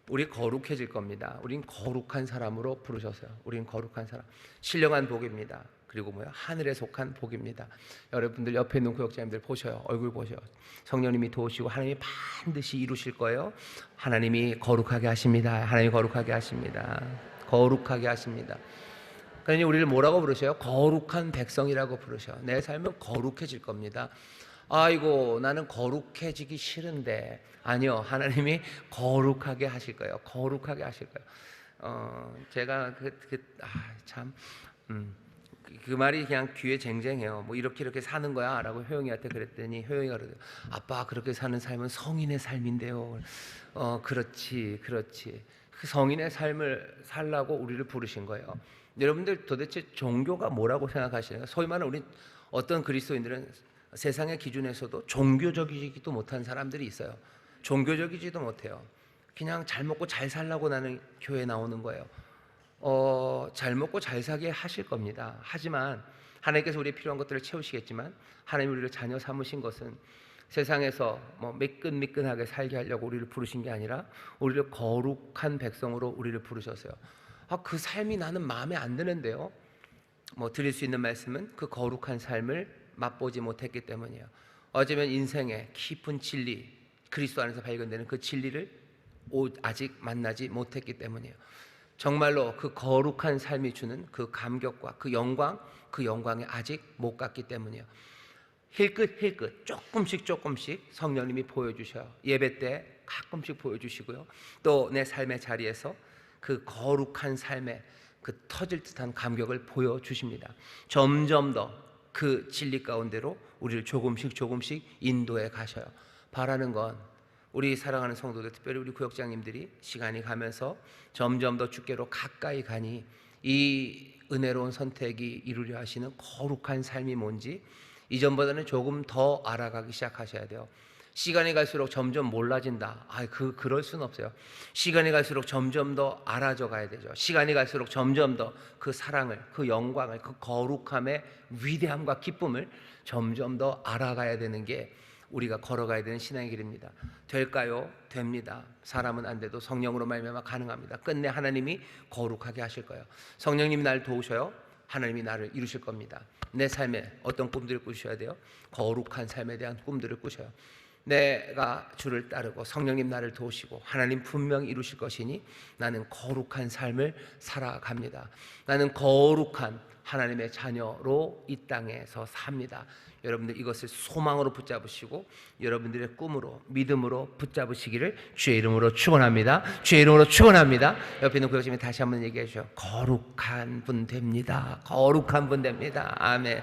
우리 거룩해질 겁니다. 우린 거룩한 사람으로 부르셨어요. 우린 거룩한 사람, 신령한 복입니다. 그리고 하늘에 속한 복입니다. 여러분들 옆에 있는 구역자님들 보셔요. 얼굴 보셔요. 성령님이 도우시고 하나님이 반드시 이루실 거예요. 하나님이 거룩하게 하십니다. 하나님이 거룩하게 하십니다. 거룩하게 하십니다. 그러니 우리를 뭐라고 부르셔요? 거룩한 백성이라고 부르셔. 내 삶은 거룩해질 겁니다. 아이고, 나는 거룩해지기 싫은데. 아니요, 하나님이 거룩하게 하실 거예요. 거룩하게 하실 거예요. 제가 그 말이 그냥 귀에 쟁쟁해요. 이렇게 사는 거야 라고 효영이한테 그랬더니 효영이가 그러더라고요. 아빠, 그렇게 사는 삶은 성인의 삶인데요. 그렇지. 그 성인의 삶을 살라고 우리를 부르신 거예요. 여러분들 도대체 종교가 뭐라고 생각하시나요? 소위 말하는 우리 어떤 그리스도인들은 세상의 기준에서도 종교적이지도 못한 사람들이 있어요. 종교적이지도 못해요. 그냥 잘 먹고 잘 살라고 나는 교회 나오는 거예요. 잘 먹고 잘 살게 하실 겁니다. 하지만 하나님께서 우리의 필요한 것들을 채우시겠지만, 하나님 우리를 자녀 삼으신 것은 세상에서 매끈매끈하게 살게 하려고 우리를 부르신 게 아니라 우리를 거룩한 백성으로 우리를 부르셨어요. 그 삶이 나는 마음에 안 드는데요. 드릴 수 있는 말씀은 그 거룩한 삶을 맛보지 못했기 때문이에요. 어쩌면 인생의 깊은 진리, 그리스도 안에서 발견되는 그 진리를 아직 만나지 못했기 때문이에요. 정말로 그 거룩한 삶이 주는 그 감격과 그 영광에 아직 못 갔기 때문이에요. 힐끗힐끗 조금씩 성령님이 보여주셔요. 예배 때 가끔씩 보여주시고요. 또 내 삶의 자리에서 그 거룩한 삶의 그 터질 듯한 감격을 보여주십니다. 점점 더 그 진리 가운데로 우리를 조금씩 인도해 가셔요. 바라는 건 우리 사랑하는 성도들, 특별히 우리 구역장님들이 시간이 가면서 점점 더 주께로 가까이 가니 이 은혜로운 선택이 이루려 하시는 거룩한 삶이 뭔지 이전보다는 조금 더 알아가기 시작하셔야 돼요. 시간이 갈수록 점점 몰라진다. 그럴 수는 없어요. 시간이 갈수록 점점 더 알아져 가야 되죠. 시간이 갈수록 점점 더 그 사랑을, 그 영광을, 그 거룩함의 위대함과 기쁨을 점점 더 알아가야 되는 게 우리가 걸어가야 되는 신앙의 길입니다. 될까요? 됩니다. 사람은 안 돼도 성령으로 말미암아 가능합니다. 끝내 하나님이 거룩하게 하실 거예요. 성령님이 나를 도우셔요. 하나님이 나를 이루실 겁니다. 내 삶에 어떤 꿈들을 꾸셔야 돼요? 거룩한 삶에 대한 꿈들을 꾸셔요. 내가 주를 따르고 성령님 나를 도우시고 하나님 분명히 이루실 것이니 나는 거룩한 삶을 살아갑니다. 나는 거룩한 하나님의 자녀로 이 땅에서 삽니다. 여러분들 이것을 소망으로 붙잡으시고 여러분들의 꿈으로 믿음으로 붙잡으시기를 주의 이름으로 축원합니다. 주의 이름으로 축원합니다. 옆에 있는 구역장님 다시 한번 얘기해 주죠. 거룩한 분 됩니다. 거룩한 분 됩니다. 아멘.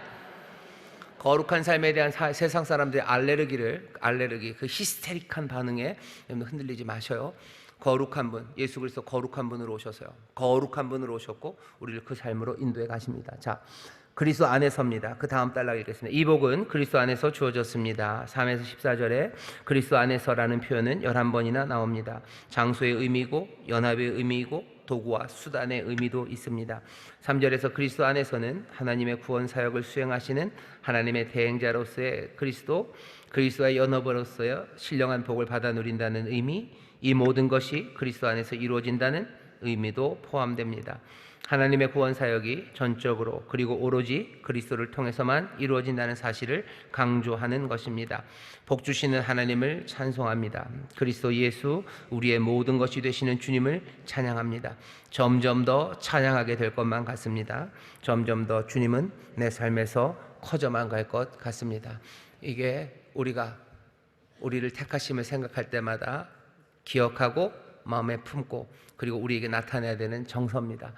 거룩한 삶에 대한 세상 사람들의 알레르기, 그 히스테릭한 반응에 여러분 흔들리지 마셔요. 거룩한 분, 예수 그리스도 거룩한 분으로 오셔서요. 거룩한 분으로 오셨고 우리를 그 삶으로 인도해 가십니다. 자, 그리스도 안에서입니다. 그 다음 단락 읽겠습니다. 이 복은 그리스도 안에서 주어졌습니다. 3에서 14절에 그리스도 안에서라는 표현은 11번이나 나옵니다. 장소의 의미이고 연합의 의미이고 도구와 수단의 의미도 있습니다. 3절에서 그리스도 안에서는 하나님의 구원 사역을 수행하시는 하나님의 대행자로서의 그리스도와 연합으로서의 신령한 복을 받아 누린다는 의미, 이 모든 것이 그리스도 안에서 이루어진다는 의미도 포함됩니다. 하나님의 구원 사역이 전적으로 그리고 오로지 그리스도를 통해서만 이루어진다는 사실을 강조하는 것입니다. 복 주시는 하나님을 찬송합니다. 그리스도 예수 우리의 모든 것이 되시는 주님을 찬양합니다. 점점 더 찬양하게 될 것만 같습니다. 점점 더 주님은 내 삶에서 커져만 갈 것 같습니다. 이게 우리를 택하심을 생각할 때마다 기억하고 마음에 품고 그리고 우리에게 나타내야 되는 정서입니다.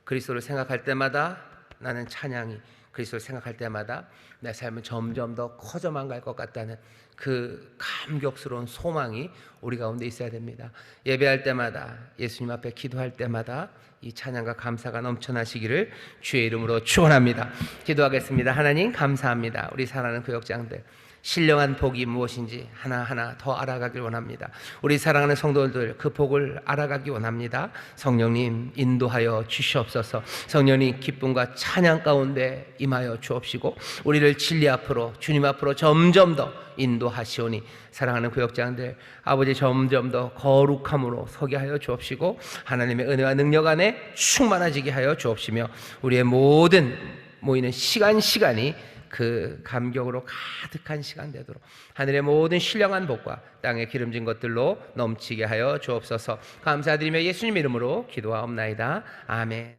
그리스도를 생각할 때마다 나는 찬양이, 그리스도를 생각할 때마다 내 삶은 점점 더 커져만 갈 것 같다는 그 감격스러운 소망이 우리 가운데 있어야 됩니다. 예배할 때마다, 예수님 앞에 기도할 때마다 이 찬양과 감사가 넘쳐나시기를 주의 이름으로 축원합니다. 기도하겠습니다. 하나님 감사합니다. 우리 사랑하는 구역장들, 신령한 복이 무엇인지 하나하나 더 알아가길 원합니다. 우리 사랑하는 성도들 그 복을 알아가기 원합니다. 성령님 인도하여 주시옵소서. 성령님 기쁨과 찬양 가운데 임하여 주옵시고 우리를 진리 앞으로 주님 앞으로 점점 더 인도하시오니 사랑하는 구역장들 아버지 점점 더 거룩함으로 서게 하여 주옵시고 하나님의 은혜와 능력 안에 충만해지게 하여 주옵시며 우리의 모든 모이는 시간이 그 감격으로 가득한 시간 되도록 하늘의 모든 신령한 복과 땅의 기름진 것들로 넘치게 하여 주옵소서. 감사드리며 예수님 이름으로 기도하옵나이다. 아멘.